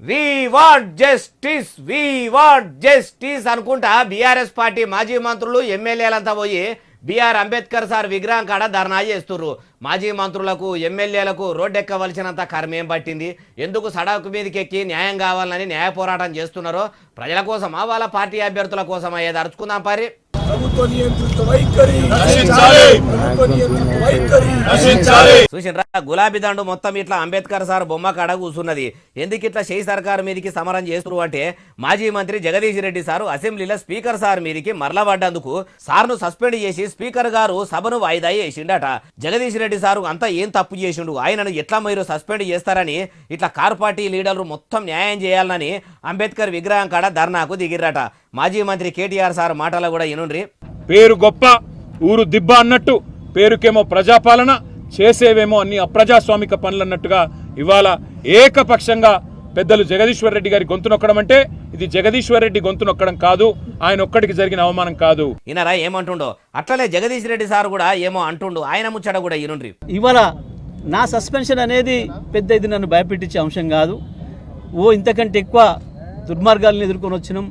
We want justice we want justice అనుకుంటా BRS party మాజీ మంత్రులు ఎమ్మెల్యేలంతా పోయి బిఆర్ అంబేద్కర్ సార్ విగ్రహం కాడ ధర్నా చేస్తుర్రు. మాజీ మంత్రులకు ఎమ్మెల్యేలకు రోడ్డెక్కవలసినంత కర్మేం పట్టింది? ఎందుకు సడకు మీదకి ఎక్కి న్యాయం కావాలని న్యాయ పోరాటం చేస్తున్నారో? ప్రజల కోసమా వాళ్ళ పార్టీ అభ్యర్థుల కోసమా? ఏది అరుచుకుందాం పారి. చూసిండ్రా గులాబీ దండు మొత్తం ఇట్లా అంబేద్కర్ సార్ బొమ్మ కాడ కూర్చున్నది. ఎందుకు ఇట్లా చేయి సర్కారు మీదికి సమరం చేస్తున్నారు అంటే మాజీ మంత్రి జగదీష్ రెడ్డి సారు అసెంబ్లీలో స్పీకర్ సార్ మీదికి మరల పడ్డందుకు సార్ను సస్పెండ్ చేసి స్పీకర్ గారు సభను వాయిదా చేసిండట. జగదీష్ రెడ్డి సారు అంతా ఏం తప్పు చేసిండు, ఆయనను ఎట్లా మీరు సస్పెండ్ చేస్తారని ఇట్లా కారు పార్టీ లీడర్లు మొత్తం న్యాయం చేయాలని అంబేద్కర్ విగ్రహం కాడ ధర్నాకు దిగిర్రట. మాజీ మంత్రి కేటీఆర్ సార్ మాటలు కూడా ఇనుండ్రి. పేరు గొప్ప ఊరు దిబ్బ అన్నట్టు పేరుకేమో ప్రజాపాలన చేసేవేమో అన్ని అప్రజాస్వామిక పనులు అన్నట్టుగా ఇవాళ ఏకపక్షంగా పెద్దలు జగదీశ్వర్ రెడ్డి గారి గొంతు నొక్కడం అంటే ఇది జగదీశ్వర్ రెడ్డి గొంతు నొక్కడం కాదు, ఆయన ఒక్కడికి జరిగిన అవమానం కాదు. ఈయనరా ఏమంటుండో అట్లనే జగదీష్ రెడ్డి సార్ కూడా ఏమో అంటుండు, ఆయన ముచ్చట కూడా ఇనుండ్రి. ఇవాళ నా సస్పెన్షన్ అనేది పెద్ద ఇది నన్ను భయపెట్టించే అంశం కాదు. ఇంతకంటే ఎక్కువ దుర్మార్గాలను ఎదుర్కొని వచ్చినాం.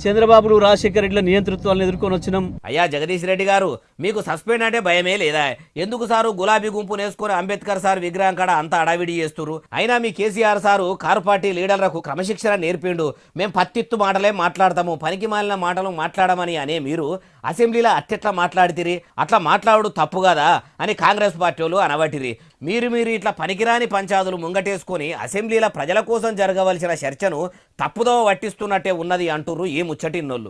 చంద్రబాబులు రాజశేఖర రెడ్డిల నియంతృత్వాలను ఎదుర్కొని వచ్చినాం. అయ్యా జగదీష్ రెడ్డి గారు, మీకు సస్పెండ్ అంటే భయమే లేదా? ఎందుకు సారు గులాబీ గుంపు నేసుకొని అంబేద్కర్ సార్ విగ్రహం కాడ అంత అడావిడి చేస్తున్నారు? అయినా మీ కేసీఆర్ సారు కారు పార్టీ లీడర్లకు క్రమశిక్షణ నేర్పిండు. మేము పత్తిత్తు మాటలే మాట్లాడతాము, పనికి మాలిన మాటలు మాట్లాడమని అనే మీరు అసెంబ్లీలో అట్టెట్లా మాట్లాడితిరి? అట్లా మాట్లాడు తప్పు కదా అని కాంగ్రెస్ పార్టీ వాళ్ళు అనబట్టిరి. మీరు ఇట్లా పనికిరాని పంచాదులు ముంగటేసుకొని అసెంబ్లీలో ప్రజల కోసం జరగవలసిన చర్చను తప్పుదో పట్టిస్తున్నట్టే ఉన్నది అంటుర్రు ఈ ముచ్చటిన్నోళ్ళు.